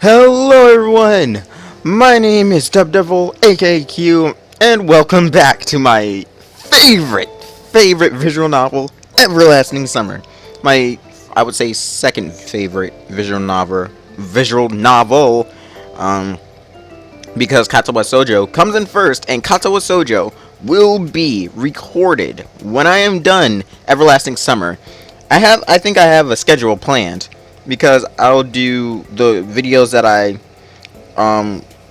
Hello everyone! My name is Devil AKQ, and welcome back to my favorite visual novel, Everlasting Summer. I would say, second favorite visual novel, um, because Katawa Sojo comes in first, and Katawa Sojo will be recorded when I am done Everlasting Summer. I think I have a schedule planned because I'll do the videos that I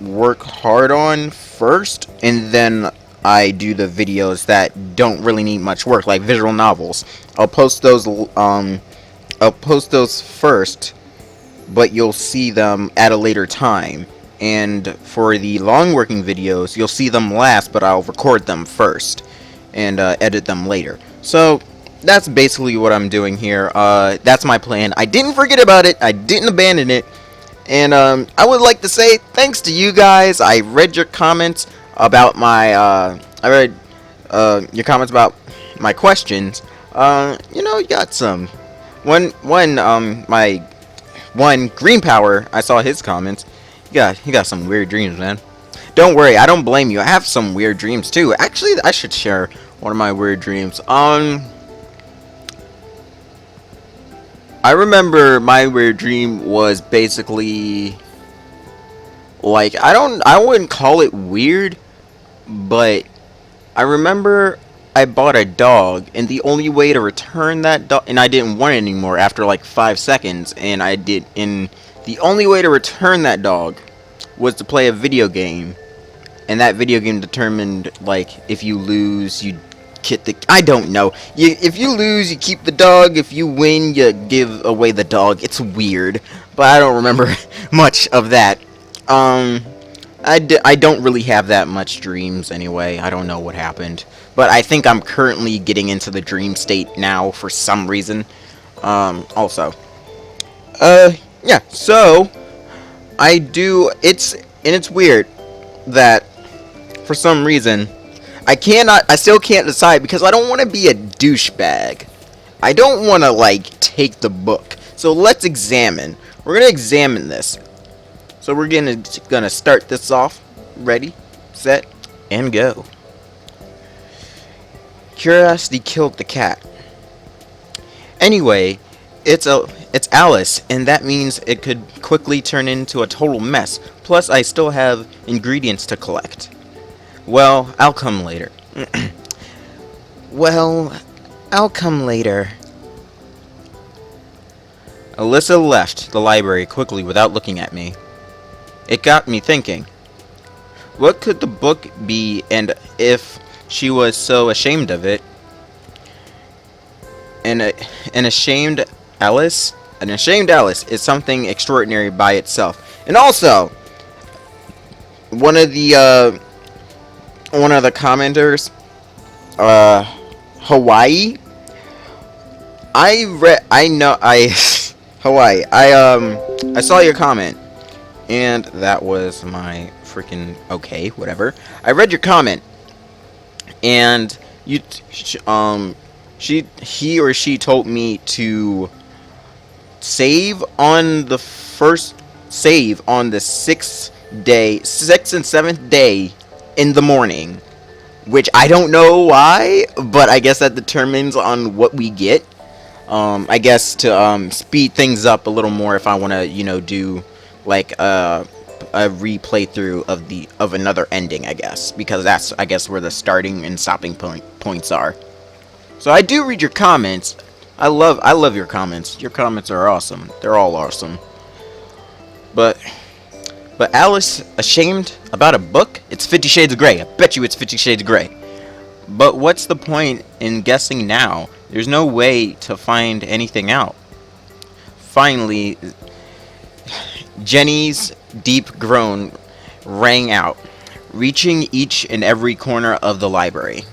work hard on first, and then I do the videos that don't really need much work, like visual novels. I'll post those I'll post those first, but you'll see them at a later time. And for the long working videos, you'll see them last, but I'll record them first and edit them later. So that's basically what I'm doing here. That's my plan. I didn't forget about it. I didn't abandon it. And I would like to say thanks to you guys. I read your comments about your comments about my questions. You got some. My one Green Power, I saw his comments. He got some weird dreams, man. Don't worry, I don't blame you. I have some weird dreams too. Actually, I should share one of my weird dreams. I remember my weird dream was basically like I wouldn't call it weird, but I remember I bought a dog, and the only way to return that dog, and I didn't want it anymore after like 5 seconds, and the only way to return that dog was to play a video game, and that video game determined, like, if you lose, you get I don't know. If you lose, you keep the dog. If you win, you give away the dog. It's weird, but I don't remember much of that. I don't really have that much dreams anyway. I don't know what happened. But I think I'm currently getting into the dream state now for some reason. Also. Yeah, so it's weird that for some reason I still can't decide because I don't want to be a douchebag. I don't want to, like, take the book. So let's examine. We're going to examine this. So we're gonna start this off. Ready, set, and go. Curiosity killed the cat. Anyway, it's Alice, and that means it could quickly turn into a total mess. Plus, I still have ingredients to collect. Well, I'll come later. Well, I'll come later. Alyssa left the library quickly without looking at me. It got me thinking. What could the book be, and if she was so ashamed of it? An ashamed Alice is something extraordinary by itself. And also, one of the commenters, Hawaii. Hawaii. I saw your comment. And that was my freaking okay, whatever. I read your comment, and he or she told me to save on the 6th and 7th day in the morning, which I don't know why, but I guess that determines on what we get. I guess to speed things up a little more if I want to, do like a replay through of another ending, I guess, because that's, I guess, where the starting and stopping points are. So I do read your comments. I love your comments. Your comments are awesome. They're all awesome. But Alice ashamed about a book? It's 50 Shades of Grey. I bet you it's 50 Shades of Grey. But what's the point in guessing now? There's no way to find anything out. Finally, Jenny's deep groan rang out, reaching each and every corner of the library.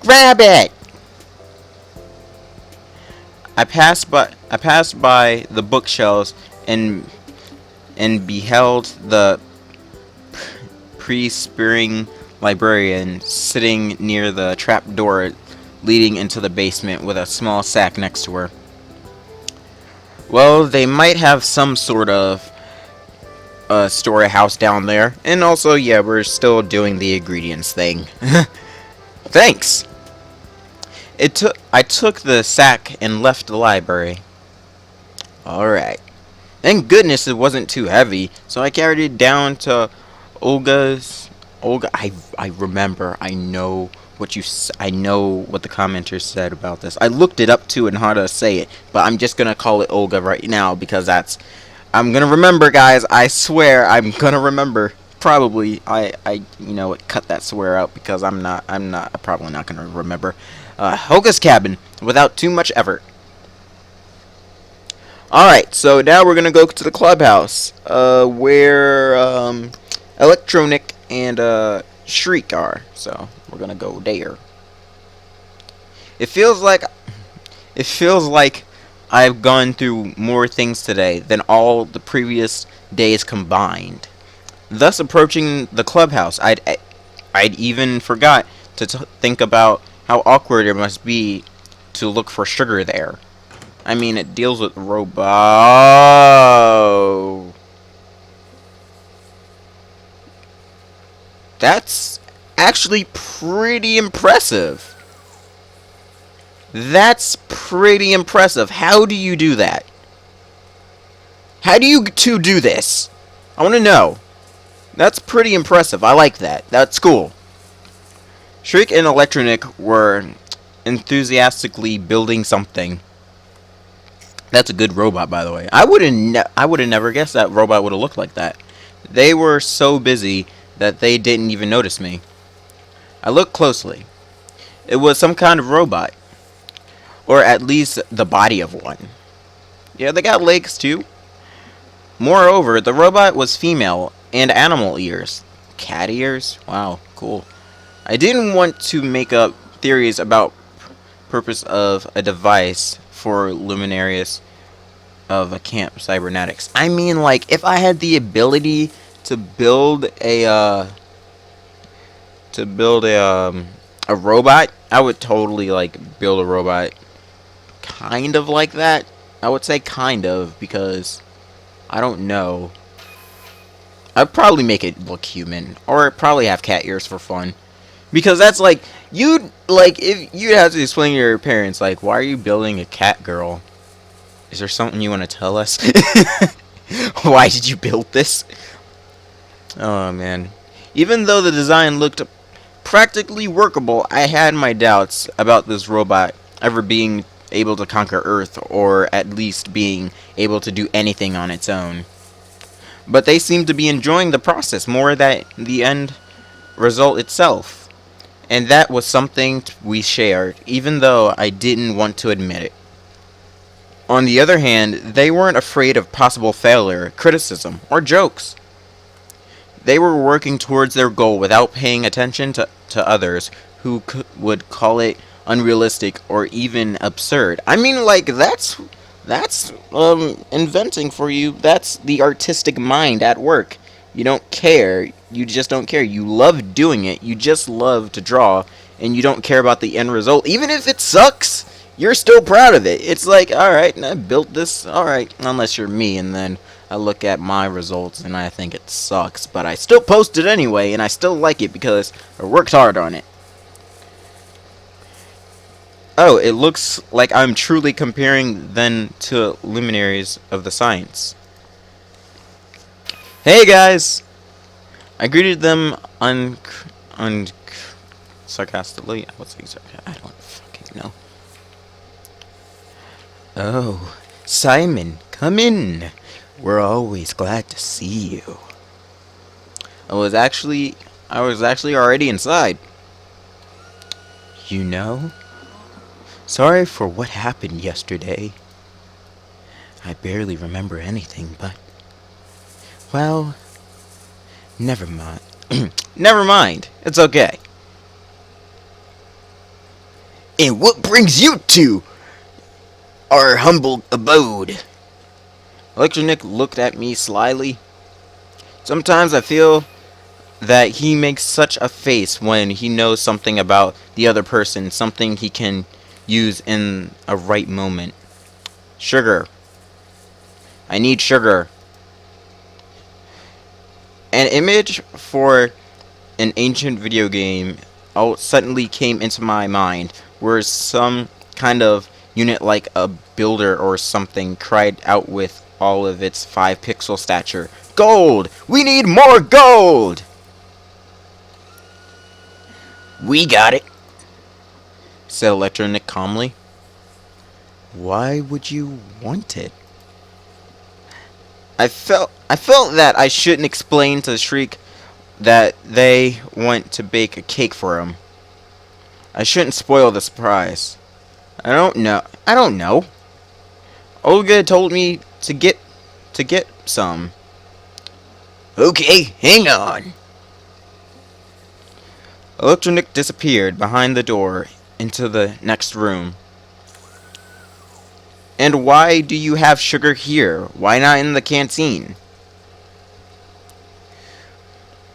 Grab it! I passed by the bookshelves and beheld the pre-spearing librarian sitting near the trapdoor leading into the basement with a small sack next to her. Well, they might have some sort of storehouse down there. And also, yeah, we're still doing the ingredients thing. Thanks! I took the sack and left the library. Alright. Thank goodness it wasn't too heavy, so I carried it down to Olga's. I remember. I know what the commenters said about this. I looked it up too and how to say it, but I'm just gonna call it Olga right now because I'm gonna remember, guys. I swear I'm gonna remember. Probably cut that swear out because I'm probably not gonna remember. Olga's cabin without too much effort. Alright, so now we're gonna go to the clubhouse, where Electronic and Shriek are. So we're gonna go there. It feels like I've gone through more things today than all the previous days combined. Thus, approaching the clubhouse, I'd even forgot to think about how awkward it must be to look for sugar there. I mean, it deals with robot. That's actually pretty impressive. That's pretty impressive. How do you do that? How do you two do this? I want to know. That's pretty impressive. I like that. That's cool. Shriek and Electronic were enthusiastically building something. That's a good robot, by the way. I would have never guessed that robot would have looked like that. They were so busy that they didn't even notice me. I looked closely. It was some kind of robot. Or at least the body of one. Yeah, they got legs too. Moreover, the robot was female and animal ears. Cat ears? Wow, cool. I didn't want to make up theories about purpose of a device for luminaries of a camp cybernetics. I mean, like, if I had the ability to build a robot, I would totally like build a robot kind of like that. I would say kind of because I don't know. I'd probably make it look human, or probably have cat ears for fun. Because that's like if you'd have to explain to your parents, like, why are you building a cat girl? Is there something you want to tell us? Why did you build this? Oh man. Even though the design looked practically workable, I had my doubts about this robot ever being able to conquer Earth, or at least being able to do anything on its own. But they seemed to be enjoying the process more than the end result itself. And that was something we shared, even though I didn't want to admit it. On the other hand, they weren't afraid of possible failure, criticism, or jokes. They were working towards their goal without paying attention to others who would call it unrealistic or even absurd. I mean, like, that's inventing for you. That's the artistic mind at work. You don't care. You just don't care. You love doing it. You just love to draw, and you don't care about the end result. Even if it sucks, you're still proud of it. It's like, alright, I built this. Alright, unless you're me, and then I look at my results, and I think it sucks. But I still post it anyway, and I still like it because I worked hard on it. Oh, it looks like I'm truly comparing them to luminaries of the science. Hey guys! I greeted them sarcastically. What's the sarcastic? I don't fucking know. Oh, Simon, come in. We're always glad to see you. I was actually already inside. You know? Sorry for what happened yesterday. I barely remember anything, but... well... never mind. Never mind. It's okay. And what brings you to our humble abode? Electronic looked at me slyly. Sometimes I feel that he makes such a face when he knows something about the other person, something he can use in a right moment. Sugar. I need sugar. An image for an ancient video game suddenly came into my mind, where some kind of unit like a builder or something cried out with all of its 5-pixel stature, "Gold! We need more gold!" "We got it," said Electronic calmly. "Why would you want it?" I felt that I shouldn't explain to Shriek that they want to bake a cake for him. I shouldn't spoil the surprise. I don't know. Olga told me to get some. "Okay, hang on." Electronic disappeared behind the door into the next room. "And why do you have sugar here? Why not in the canteen?"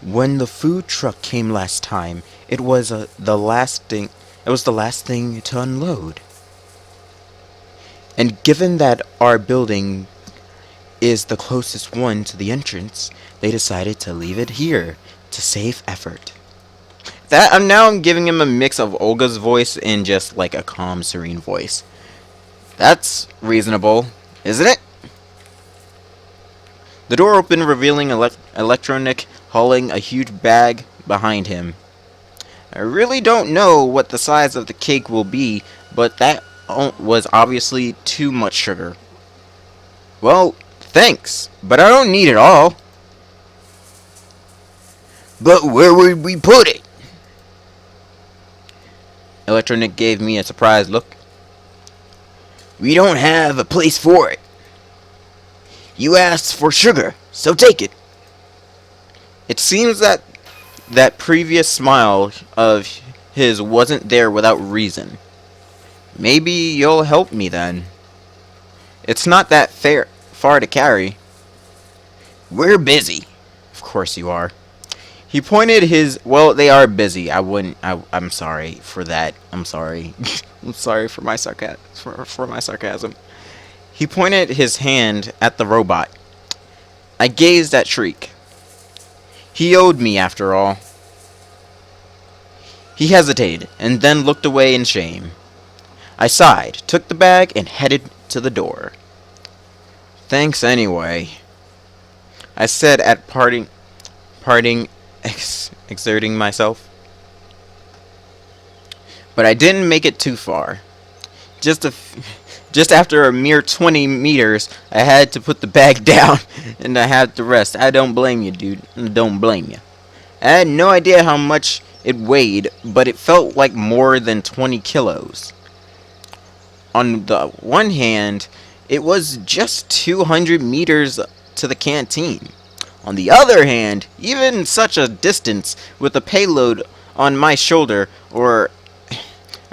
"When the food truck came last time, it was the last thing. It was the last thing to unload. And given that our building is the closest one to the entrance, they decided to leave it here to save effort." Now I'm giving him a mix of Olga's voice and just like a calm, serene voice. That's reasonable, isn't it? The door opened, revealing Electronic hauling a huge bag behind him. I really don't know what the size of the cake will be, but that was obviously too much sugar. "Well, thanks, but I don't need it all." "But where would we put it?" Electronic gave me a surprised look. "We don't have a place for it. You asked for sugar, so take it." It seems that previous smile of his wasn't there without reason. Maybe you'll help me then. It's not that far to carry. "We're busy." "Of course you are." He pointed his. Well, they are busy. I'm sorry for that. I'm sorry. I'm sorry for my sarcasm. He pointed his hand at the robot. I gazed at Shriek. He owed me, after all. He hesitated, and then looked away in shame. I sighed, took the bag, and headed to the door. "Thanks anyway," I said at parting, exerting myself. But I didn't make it too far. Just after a mere 20 meters, I had to put the bag down, and I had to rest. I don't blame you, dude. I don't blame you. I had no idea how much it weighed, but it felt like more than 20 kilos. On the one hand, it was just 200 meters to the canteen. On the other hand, even such a distance with a payload on my shoulder, or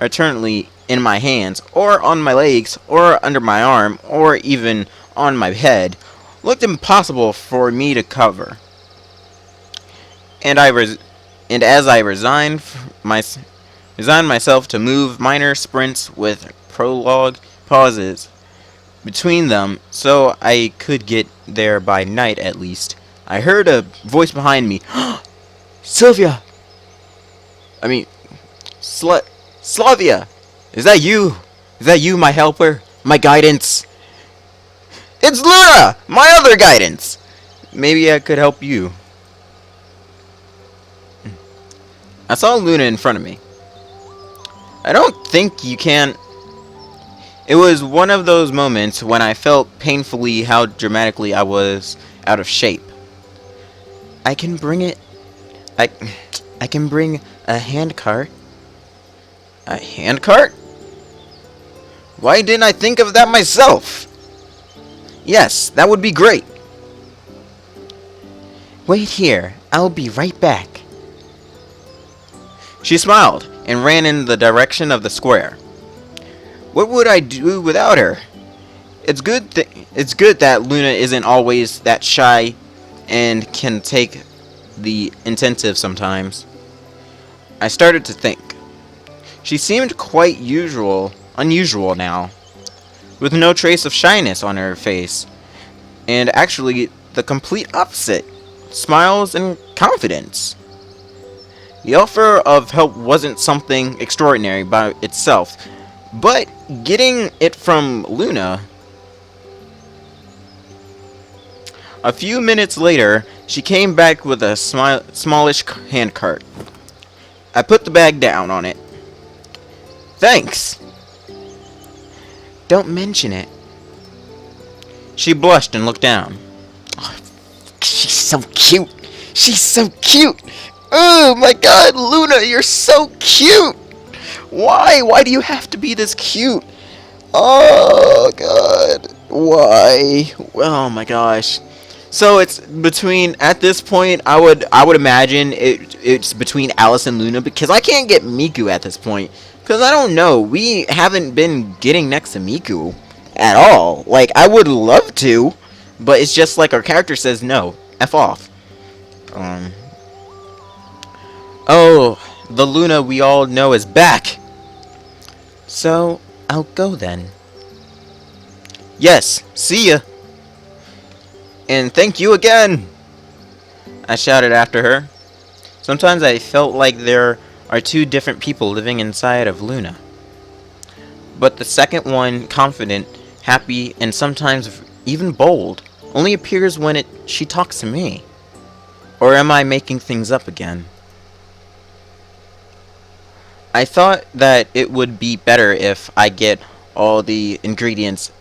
alternately in my hands, or on my legs, or under my arm, or even on my head, looked impossible for me to cover. And as I resigned myself to move minor sprints with prologue pauses between them, so I could get there by night at least, I heard a voice behind me. "Sylvia! I mean, Slavia! Is that you? Is that you, my helper? My guidance?" "It's Luna! My other guidance! Maybe I could help you." I saw Luna in front of me. "I don't think you can." It was one of those moments when I felt painfully how dramatically I was out of shape. I can bring it. I can bring a handcart." "A handcart? Why didn't I think of that myself?" "Yes, that would be great." "Wait here. I'll be right back." She smiled and ran in the direction of the square. What would I do without her? It's good that Luna isn't always that shy and can take the intensive sometimes. I started to think. She seemed quite unusual now, with no trace of shyness on her face. and actually the complete opposite: smiles and confidence. The offer of help wasn't something extraordinary by itself, but getting it from Luna. A few minutes later, she came back with a smallish handcart. I put the bag down on it. Thanks. Don't mention it. She blushed and looked down. She's so cute. She's so cute. Oh my god, Luna, you're so cute. Why? Why do you have to be this cute? Oh god. Why? Oh my gosh. So it's between, at this point, I would imagine it's between Alice and Luna, because I can't get Miku at this point, because I don't know, we haven't been getting next to Miku at all. Like, I would love to, but it's just like our character says no, F off. Oh, the Luna we all know is back. So, I'll go then. Yes, see ya. And thank you again, I shouted after her. Sometimes I felt like there are two different people living inside of Luna. But the second one, confident, happy, and sometimes even bold, only appears when she talks to me. Or am I making things up again? I thought that it would be better if I get all the ingredients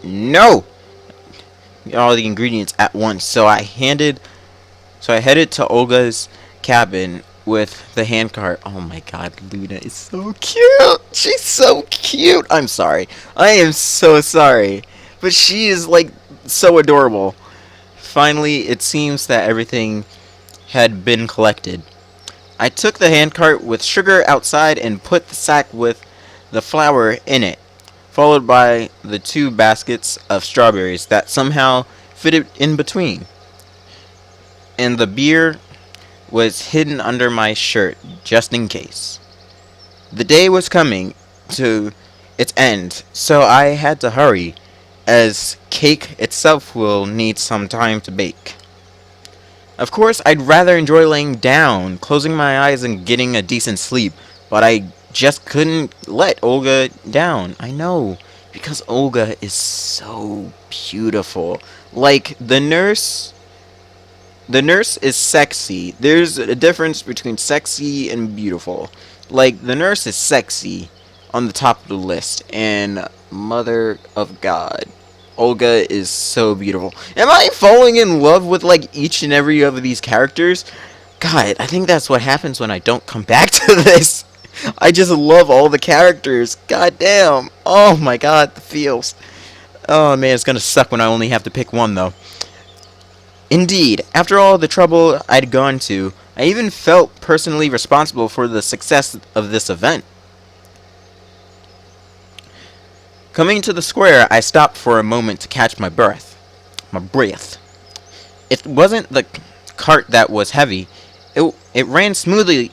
no! All the ingredients at once. So I headed to Olga's cabin with the handcart. Oh my god, Luna is so cute. She's so cute. I'm sorry. I am so sorry. But she is like so adorable. Finally, it seems that everything had been collected. I took the handcart with sugar outside and put the sack with the flour in it, followed by the 2 baskets of strawberries that somehow fitted in between. And the beer was hidden under my shirt, just in case. The day was coming to its end, so I had to hurry, as cake itself will need some time to bake. Of course, I'd rather enjoy laying down, closing my eyes and getting a decent sleep, but I just couldn't let Olga down. I know, because Olga is so beautiful. Like, the nurse is sexy. There's a difference between sexy and beautiful. Like, the nurse is sexy on the top of the list, and Mother of God, Olga is so beautiful. Am I falling in love with like each and every of these characters? God, I think that's what happens when I don't come back to this. I just love all the characters. God damn. Oh my god, the feels. Oh man, it's gonna suck when I only have to pick one though. Indeed, after all the trouble I'd gone to, I even felt personally responsible for the success of this event. Coming to the square, I stopped for a moment to catch my breath. It wasn't the cart that was heavy. It ran smoothly,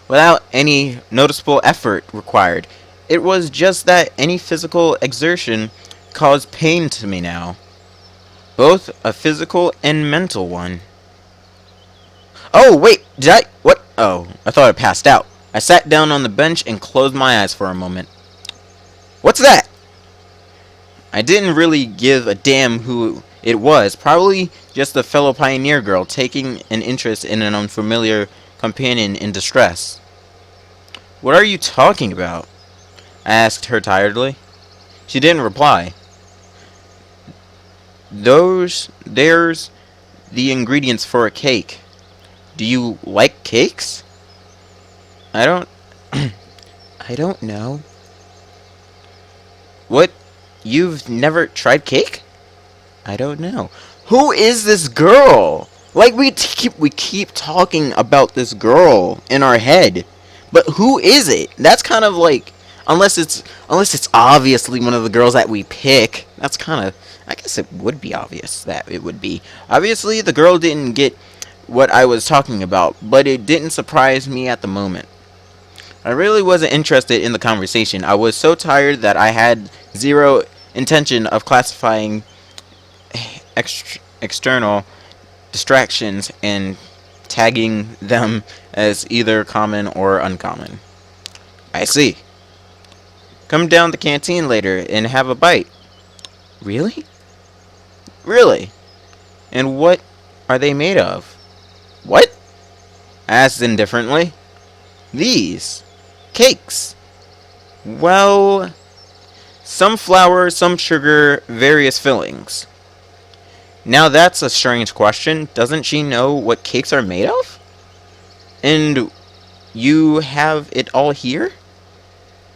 without any noticeable effort required. It was just that any physical exertion caused pain to me now. Both a physical and mental one. Oh, wait, what? Oh, I thought I passed out. I sat down on the bench and closed my eyes for a moment. What's that? I didn't really give a damn who it was. Probably just a fellow pioneer girl taking an interest in an unfamiliar companion in distress. What are you talking about? I asked her tiredly. She didn't reply. There's the ingredients for a cake. Do you like cakes? I don't know. What? You've never tried cake? I don't know. Who is this girl? Like, we keep talking about this girl in our head, but who is it? That's kind of like, unless it's obviously one of the girls that we pick. That's kind of, I guess it would be obvious that it would be. Obviously, the girl didn't get what I was talking about, but it didn't surprise me at the moment. I really wasn't interested in the conversation. I was so tired that I had zero intention of classifying external distractions and tagging them as either common or uncommon. I see. Come down the canteen later and have a bite. Really? Really? And what are they made of? What? Asked indifferently. These. Cakes. Well, some flour, some sugar, various fillings. Now that's a strange question. Doesn't she know what cakes are made of? And you have it all here?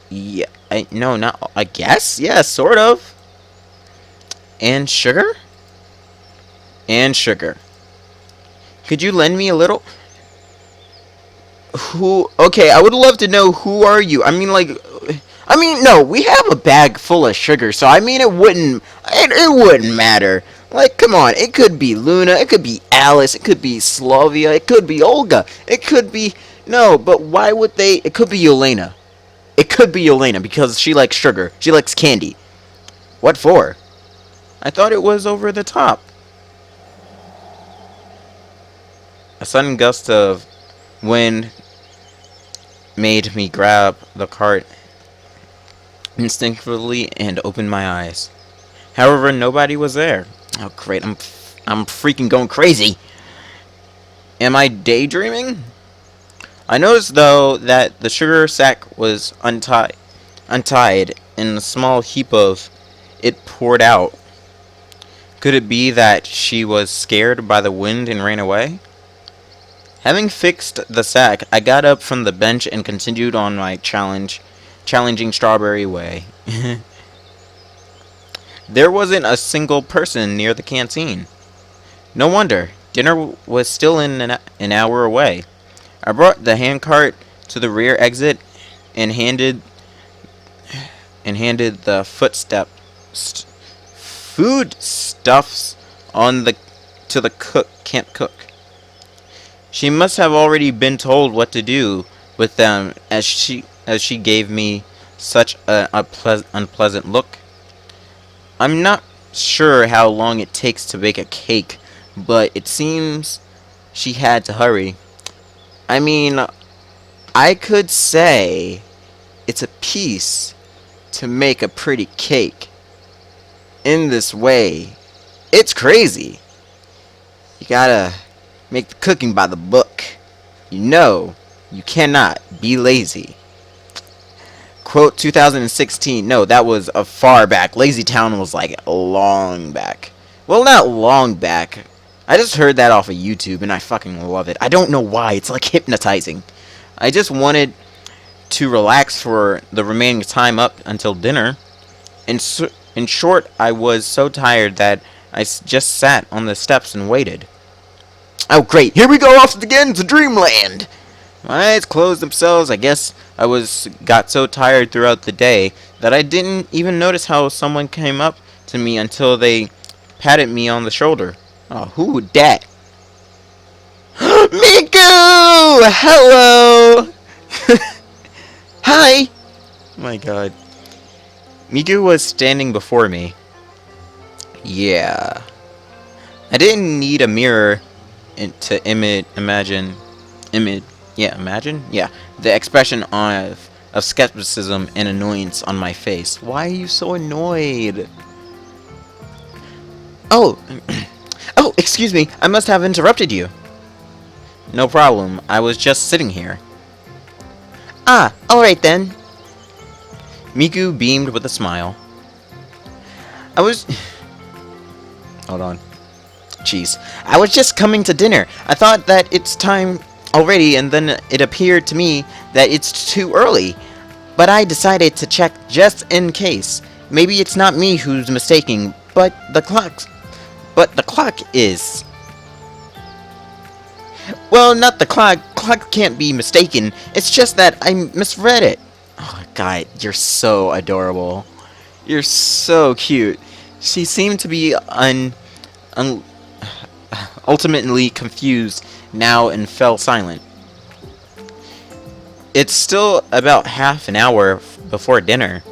Yeah, no, not, I guess? Yeah, sort of. And sugar? And sugar. Could you lend me a little? Okay, I would love to know who are you. No, we have a bag full of sugar, so it wouldn't matter. Like, come on, it could be Luna, it could be Alice, it could be Slavia, it could be Olga, it could be, no, but why would they, it could be Yelena. It could be Yelena, because she likes sugar, she likes candy. What for? I thought it was over the top. A sudden gust of wind made me grab the cart instinctively and open my eyes. However, nobody was there. Oh great, I'm freaking going crazy. Am I daydreaming? I noticed though that the sugar sack was untied and a small heap of it poured out. Could it be that she was scared by the wind and ran away? Having fixed the sack, I got up from the bench and continued on my challenging strawberry way. There wasn't a single person near the canteen. No wonder. Dinner was still an hour away. I brought the handcart to the rear exit and handed the foodstuffs to the camp cook. She must have already been told what to do with them, as she gave me such an unpleasant look. I'm not sure how long it takes to bake a cake, but it seems she had to hurry. I mean, I could say it's a piece to make a pretty cake. In this way, it's crazy. You gotta make the cooking by the book. You cannot be lazy. Quote 2016. No, that was a far back. Lazy Town was like long back. Well, not long back. I just heard that off of YouTube and I fucking love it. I don't know why. It's like hypnotizing. I just wanted to relax for the remaining time up until dinner. In short, I was so tired that I just sat on the steps and waited. Oh great, here we go off again to dreamland! My eyes closed themselves. I guess I got so tired throughout the day that I didn't even notice how someone came up to me until they patted me on the shoulder. Oh, who would that? Miku! Hello! Hi! Oh my god. Miku was standing before me. Yeah. I didn't need a mirror to imagine the expression of skepticism and annoyance on my face. Why are you so annoyed? Oh, oh, excuse me. I must have interrupted you. No problem. I was just sitting here. Ah, alright then. Miku beamed with a smile. Hold on. Jeez. I was just coming to dinner. I thought that it's time already, and then it appeared to me that it's too early. But I decided to check just in case. Maybe it's not me who's mistaken, but the clock is. Well, not the clock. Clock can't be mistaken. It's just that I misread it. Oh, God, you're so adorable. You're so cute. She seemed to be ultimately confused now and fell silent. It's still about half an hour before dinner.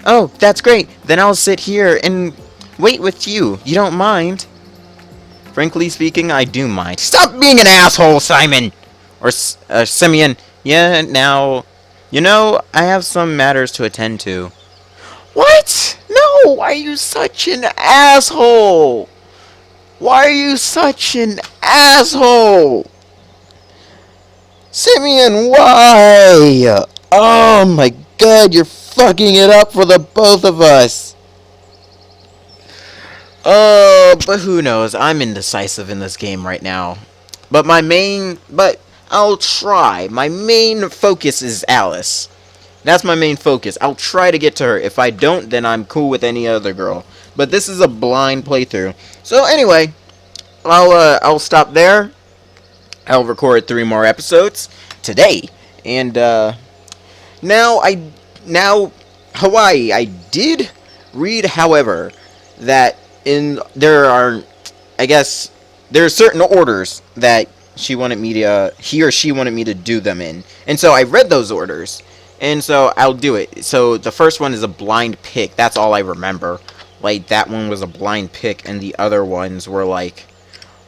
Oh, that's great. Then I'll sit here and wait with you. You don't mind? Frankly speaking, I do mind. Stop being an asshole, Simon! Or, Simeon. Yeah, now, I have some matters to attend to. What? No, why are you such an asshole? Why are you such an asshole? Simeon, why? Oh my god, you're fucking it up for the both of us. Oh, but who knows? I'm indecisive in this game right now. But I'll try. My main focus is Alice. That's my main focus. I'll try to get to her. If I don't, then I'm cool with any other girl. But this is a blind playthrough. So anyway, I'll stop there. I'll record 3 more episodes today. And now Hawaii. I did read, however, that I guess there are certain orders that he or she wanted me to do them in. And so I read those orders. And so I'll do it. So the first one is a blind pick. That's all I remember. Like, that one was a blind pick, and the other ones were like,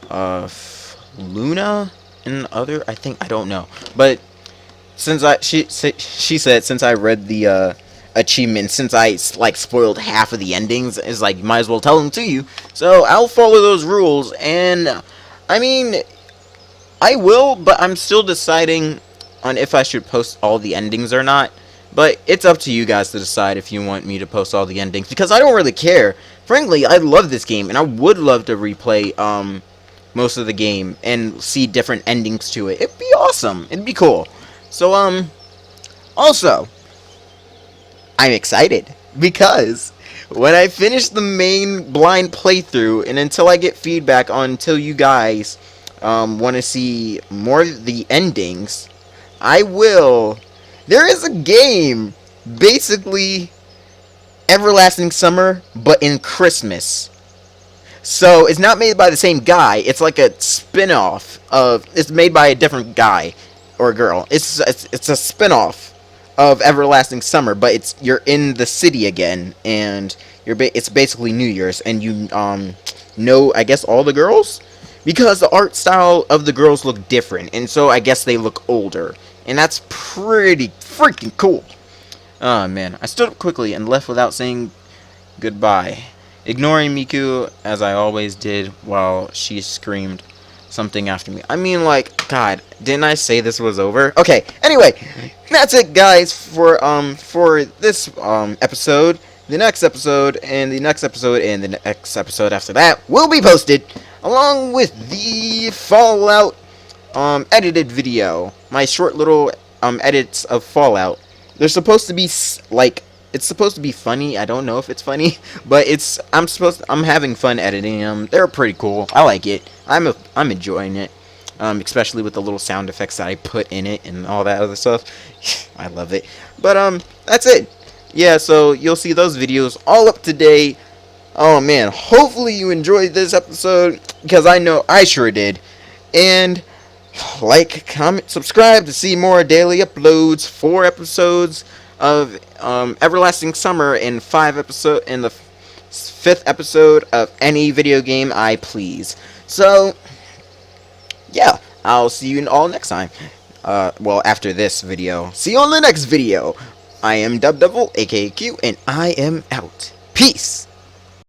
Luna and other. I don't know. But she said since I read the achievements, since I like spoiled half of the endings, is like might as well tell them to you. So I'll follow those rules, and I mean, I will, but I'm still deciding on if I should post all the endings or not. But it's up to you guys to decide if you want me to post all the endings, because I don't really care. Frankly, I love this game, and I would love to replay most of the game and see different endings to it. It'd be awesome. It'd be cool. So also, I'm excited because when I finish the main blind playthrough, and until I get feedback on until you guys want to see more of the endings, I will. There is a game, basically Everlasting Summer, but in Christmas. So it's not made by the same guy. It's like a spin-off of. It's made by a different guy or girl. It's a spin-off of Everlasting Summer, but you're in the city again, and it's basically New Year's, and you know, I guess, all the girls, because the art style of the girls look different, and so I guess they look older, and that's pretty freaking cool. Oh man, I stood up quickly and left without saying goodbye, ignoring Miku as I always did while she screamed something after me. I mean, like, God, didn't I say this was over? Okay, anyway, that's it, guys, for this episode. The next episode, and the next episode, and the next episode after that will be posted, along with the Fallout edited video. My short little edits of Fallout. They're supposed to be it's supposed to be funny. I don't know if it's funny, but I'm having fun editing them. They're pretty cool. I like it. I'm enjoying it. Especially with the little sound effects that I put in it and all that other stuff. I love it. But that's it. Yeah, so you'll see those videos all up to date. Oh man, hopefully you enjoyed this episode, because I know I sure did. And like, comment, subscribe to see more daily uploads. 4 episodes of Everlasting Summer, and the 5th episode of any video game I please. So yeah, I'll see you all next time. Well, after this video. See you on the next video. I am Dub Devil, aka Q, and I am out. Peace.